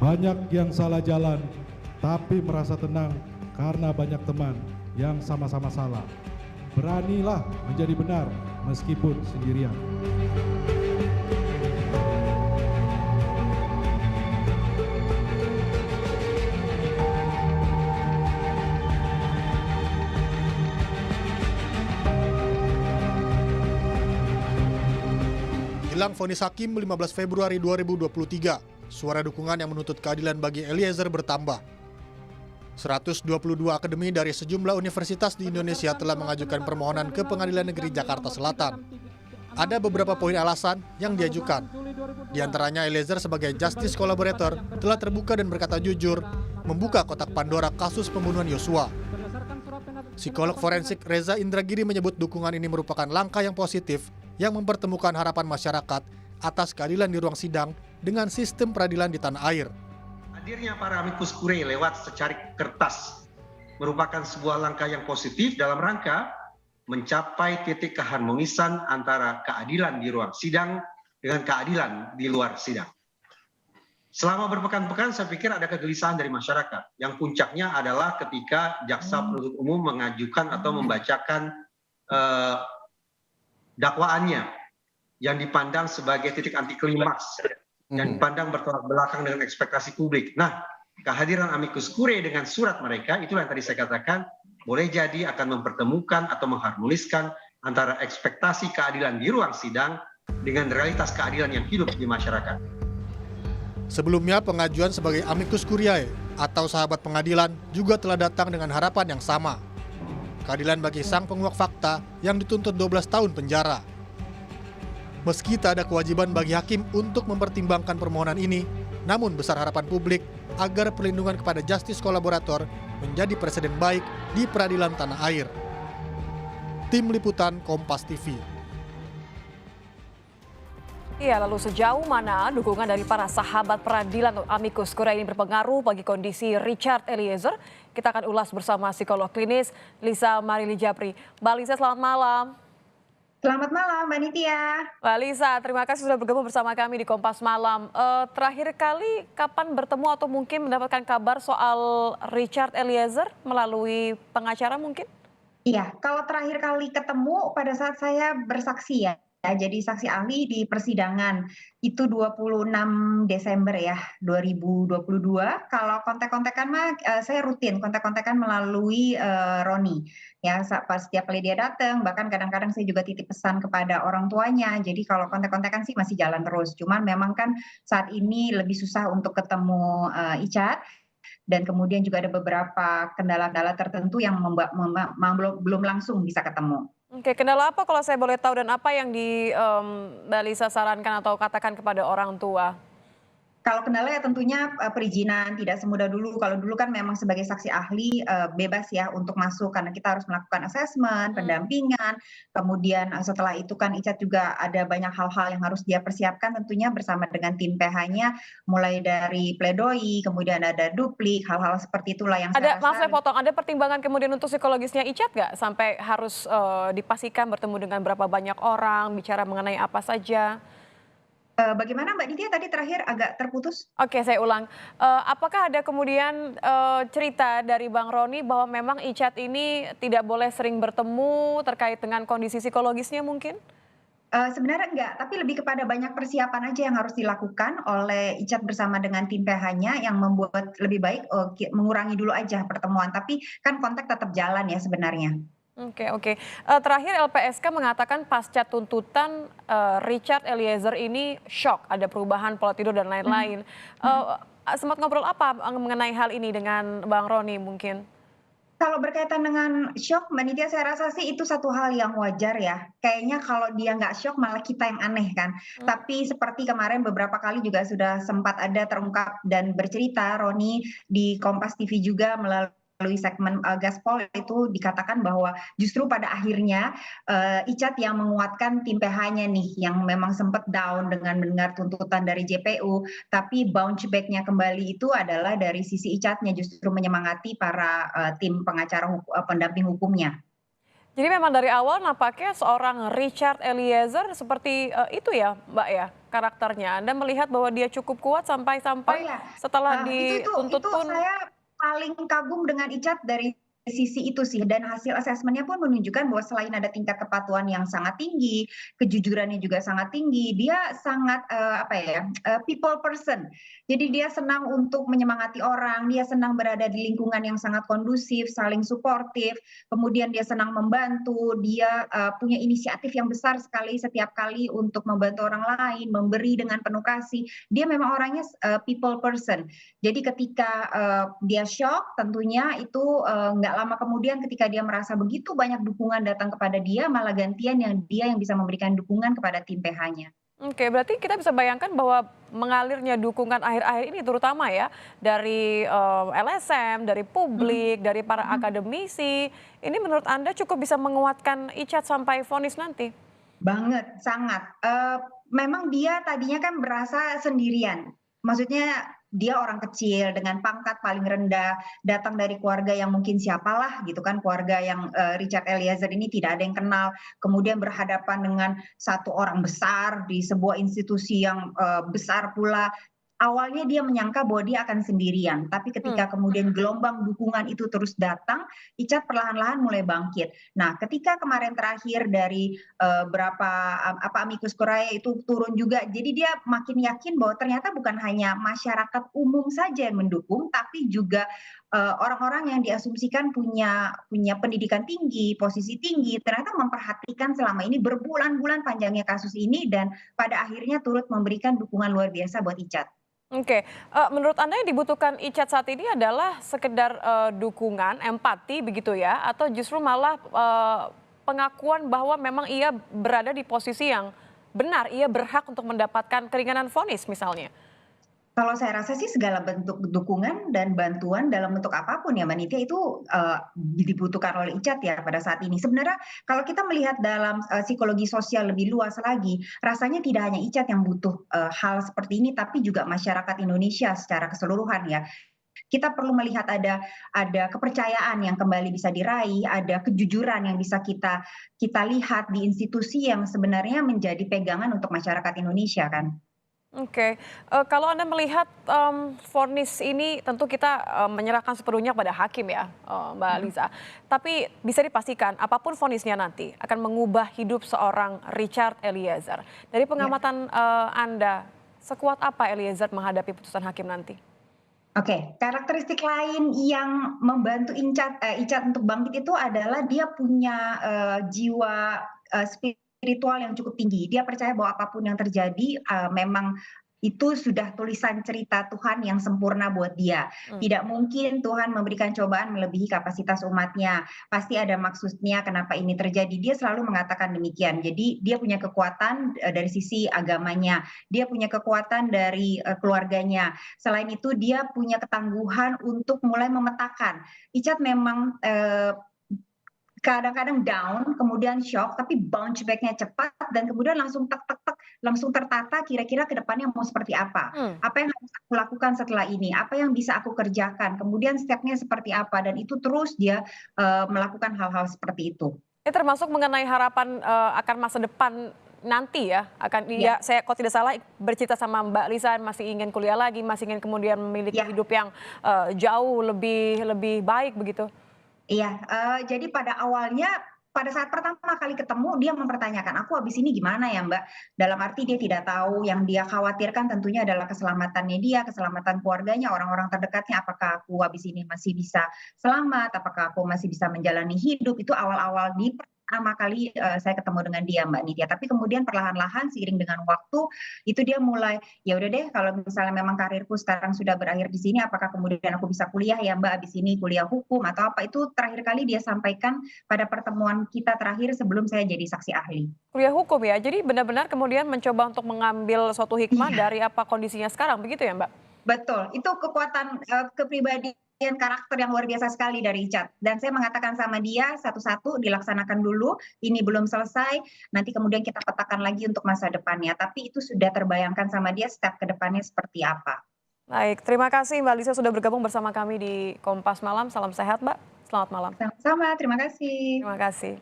Banyak yang salah jalan, tapi merasa tenang karena banyak teman yang sama-sama salah. Beranilah menjadi benar meskipun sendirian. Jelang vonis hakim 15 Februari 2023, suara dukungan yang menuntut keadilan bagi Eliezer bertambah. 122 akademi dari sejumlah universitas di Indonesia telah mengajukan permohonan ke Pengadilan Negeri Jakarta Selatan. Ada beberapa poin alasan yang diajukan. Di antaranya Eliezer sebagai justice collaborator telah terbuka dan berkata jujur, membuka kotak Pandora kasus pembunuhan Yosua. Psikolog forensik Reza Indragiri menyebut dukungan ini merupakan langkah yang positif yang mempertemukan harapan masyarakat atas keadilan di ruang sidang dengan sistem peradilan di tanah air. Hadirnya para amicus curiae lewat secarik kertas merupakan sebuah langkah yang positif dalam rangka mencapai titik keharmonisan antara keadilan di ruang sidang dengan keadilan di luar sidang. Selama berpekan-pekan saya pikir ada kegelisahan dari masyarakat yang puncaknya adalah ketika jaksa penuntut umum mengajukan atau membacakan dakwaannya yang dipandang sebagai titik anti klimaks dan dipandang bertolak belakang dengan ekspektasi publik. Nah, kehadiran amicus curiae dengan surat mereka, itulah yang tadi saya katakan, boleh jadi akan mempertemukan atau mengharmoniskan antara ekspektasi keadilan di ruang sidang dengan realitas keadilan yang hidup di masyarakat. Sebelumnya, pengajuan sebagai amicus curiae atau sahabat pengadilan juga telah datang dengan harapan yang sama. Keadilan bagi sang penguak fakta yang dituntut 12 tahun penjara. Meski tak ada kewajiban bagi hakim untuk mempertimbangkan permohonan ini, namun besar harapan publik agar perlindungan kepada justice kolaborator menjadi presiden baik di peradilan tanah air. Tim Liputan Kompas TV. Iya, lalu sejauh mana dukungan dari para sahabat peradilan atau amicus curiae ini berpengaruh bagi kondisi Richard Eliezer? Kita akan ulas bersama psikolog klinis Lisa Marili Japri. Mbak Lisa, selamat malam. Selamat malam, Mbak Nitya. Mbak Lisa, terima kasih sudah bergabung bersama kami di Kompas Malam. Terakhir kali kapan bertemu atau mungkin mendapatkan kabar soal Richard Eliezer melalui pengacara mungkin? Iya, kalau terakhir kali ketemu pada saat saya bersaksi ya. Jadi saksi ahli di persidangan itu 26 Desember ya 2022. Kalau kontak-kontakan mah saya rutin kontak-kontakan melalui Roni ya, pas setiap kali dia datang, bahkan kadang-kadang saya juga titip pesan kepada orang tuanya. Jadi kalau kontak-kontakan sih masih jalan terus. Cuman memang kan saat ini lebih susah untuk ketemu Icat. Dan kemudian juga ada beberapa kendala-kendala tertentu yang belum langsung bisa ketemu. Oke, kendala apa kalau saya boleh tahu dan apa yang Mbak Lisa sarankan atau katakan kepada orang tua? Kalau kendala ya tentunya perizinan, tidak semudah dulu. Kalau dulu kan memang sebagai saksi ahli bebas ya untuk masuk karena kita harus melakukan asesmen, pendampingan. Kemudian setelah itu kan Icat juga ada banyak hal-hal yang harus dia persiapkan tentunya bersama dengan tim PH-nya, mulai dari pledoi, kemudian ada duplik, hal-hal seperti itulah yang saya rasa. Maaf saya potong, ada pertimbangan kemudian untuk psikologisnya Icat nggak? Sampai harus dipastikan bertemu dengan berapa banyak orang, bicara mengenai apa saja? Bagaimana Mbak Nitya tadi terakhir agak terputus? Oke, saya ulang. Apakah ada kemudian cerita dari Bang Roni bahwa memang Icat ini tidak boleh sering bertemu terkait dengan kondisi psikologisnya mungkin? Sebenarnya enggak, tapi lebih kepada banyak persiapan aja yang harus dilakukan oleh Icat bersama dengan tim PH-nya yang membuat lebih baik mengurangi dulu aja pertemuan, tapi kan kontak tetap jalan ya sebenarnya. Oke. Terakhir LPSK mengatakan pasca tuntutan Richard Eliezer ini shock, ada perubahan pola tidur dan lain-lain. Sempat ngobrol apa mengenai hal ini dengan Bang Roni mungkin? Kalau berkaitan dengan shock, Mbak Nitya, saya rasa sih itu satu hal yang wajar ya. Kayaknya kalau dia nggak shock malah kita yang aneh kan. Tapi seperti kemarin beberapa kali juga sudah sempat ada terungkap dan bercerita Roni di Kompas TV juga melalui segmen Gaspol itu dikatakan bahwa justru pada akhirnya Icat yang menguatkan tim PH-nya nih yang memang sempat down dengan mendengar tuntutan dari JPU, tapi bounce back-nya kembali itu adalah dari sisi Icatnya justru menyemangati para tim pengacara pendamping hukumnya. Jadi memang dari awal nampaknya seorang Richard Eliezer seperti itu ya Mbak ya karakternya. Anda melihat bahwa dia cukup kuat Oh sampai-sampai ya, setelah itu dituntut pun. saya paling kagum dengan Icat dari sisi itu sih, dan hasil asesmennya pun menunjukkan bahwa selain ada tingkat kepatuhan yang sangat tinggi, kejujurannya juga sangat tinggi, dia sangat apa ya, people person. Jadi dia senang untuk menyemangati orang, dia senang berada di lingkungan yang sangat kondusif, saling suportif, kemudian dia senang membantu, dia punya inisiatif yang besar sekali setiap kali untuk membantu orang lain, memberi dengan penuh kasih. Dia memang orangnya people person. Jadi ketika dia shock, tentunya itu nggak lama kemudian ketika dia merasa begitu banyak dukungan datang kepada dia, malah gantian dia yang bisa memberikan dukungan kepada tim PH-nya. Oke, berarti kita bisa bayangkan bahwa mengalirnya dukungan akhir-akhir ini terutama ya dari LSM, dari publik, dari para akademisi, ini menurut Anda cukup bisa menguatkan Icat sampai vonis nanti? Banget, sangat. Memang dia tadinya kan berasa sendirian. Maksudnya dia orang kecil dengan pangkat paling rendah, datang dari keluarga yang mungkin siapalah gitu kan, keluarga yang Richard Eliezer ini tidak ada yang kenal, kemudian berhadapan dengan satu orang besar di sebuah institusi yang besar pula. Awalnya dia menyangka bahwa dia akan sendirian, tapi ketika kemudian gelombang dukungan itu terus datang, Icat perlahan-lahan mulai bangkit. Nah, ketika kemarin terakhir dari berapa amicus curiae itu turun juga, jadi dia makin yakin bahwa ternyata bukan hanya masyarakat umum saja yang mendukung, tapi juga orang-orang yang diasumsikan punya pendidikan tinggi, posisi tinggi, ternyata memperhatikan selama ini berbulan-bulan panjangnya kasus ini dan pada akhirnya turut memberikan dukungan luar biasa buat Icat. Oke, menurut Anda yang dibutuhkan Icat saat ini adalah sekedar dukungan, empati begitu ya, atau justru malah pengakuan bahwa memang ia berada di posisi yang benar, ia berhak untuk mendapatkan keringanan vonis misalnya? Kalau saya rasa sih segala bentuk dukungan dan bantuan dalam bentuk apapun ya Mbak Nitya itu dibutuhkan oleh Icat ya pada saat ini. Sebenarnya kalau kita melihat dalam psikologi sosial lebih luas lagi, rasanya tidak hanya Icat yang butuh hal seperti ini, tapi juga masyarakat Indonesia secara keseluruhan ya. Kita perlu melihat ada kepercayaan yang kembali bisa diraih, ada kejujuran yang bisa kita lihat di institusi yang sebenarnya menjadi pegangan untuk masyarakat Indonesia kan. Oke, kalau Anda melihat vonis ini tentu kita menyerahkan sepenuhnya pada hakim ya, Mbak Liza. Tapi bisa dipastikan apapun vonisnya nanti akan mengubah hidup seorang Richard Eliezer. Dari pengamatan Anda, sekuat apa Eliezer menghadapi putusan hakim nanti? Oke, karakteristik lain yang membantu Icat untuk bangkit itu adalah dia punya jiwa spiritual yang cukup tinggi. Dia percaya bahwa apapun yang terjadi memang itu sudah tulisan cerita Tuhan yang sempurna buat dia. Tidak mungkin Tuhan memberikan cobaan melebihi kapasitas umatnya. Pasti ada maksudnya kenapa ini terjadi. Dia selalu mengatakan demikian. Jadi dia punya kekuatan dari sisi agamanya. Dia punya kekuatan dari keluarganya. Selain itu dia punya ketangguhan untuk mulai memetakan. Icat memang kadang-kadang down, kemudian shock, tapi bounce back-nya cepat dan kemudian langsung tek tek tek, langsung tertata kira-kira ke depannya mau seperti apa. Apa yang harus aku lakukan setelah ini? Apa yang bisa aku kerjakan? Kemudian step-nya seperti apa? Dan itu terus dia melakukan hal-hal seperti itu. Ini termasuk mengenai harapan akan masa depan nanti ya, ya saya kalau tidak salah bercerita sama Mbak Lisa masih ingin kuliah lagi, masih ingin kemudian memiliki hidup yang jauh lebih baik begitu. Iya, jadi pada awalnya pada saat pertama kali ketemu dia mempertanyakan, "Aku habis ini gimana ya, Mbak?" Dalam arti dia tidak tahu, yang dia khawatirkan tentunya adalah keselamatannya dia, keselamatan keluarganya, orang-orang terdekatnya, apakah aku habis ini masih bisa selamat, apakah aku masih bisa menjalani hidup, itu awal-awal di pertama kali saya ketemu dengan dia Mbak Nitya. Tapi kemudian perlahan-lahan seiring dengan waktu, itu dia mulai, "Ya udah deh kalau misalnya memang karirku sekarang sudah berakhir di sini, apakah kemudian aku bisa kuliah ya Mbak, habis ini kuliah hukum atau apa?" Itu terakhir kali dia sampaikan pada pertemuan kita terakhir sebelum saya jadi saksi ahli. Kuliah hukum ya, jadi benar-benar kemudian mencoba untuk mengambil suatu hikmah dari apa kondisinya sekarang, begitu ya Mbak? Betul, itu kekuatan kepribadian karakter yang luar biasa sekali dari Icat. Dan saya mengatakan sama dia satu-satu dilaksanakan dulu, ini belum selesai, nanti kemudian kita petakan lagi untuk masa depannya. Tapi itu sudah terbayangkan sama dia step ke depannya seperti apa. Baik, terima kasih Mbak Lisa sudah bergabung bersama kami di Kompas Malam. Salam sehat Mbak, selamat malam. Sama-sama, terima kasih. Terima kasih.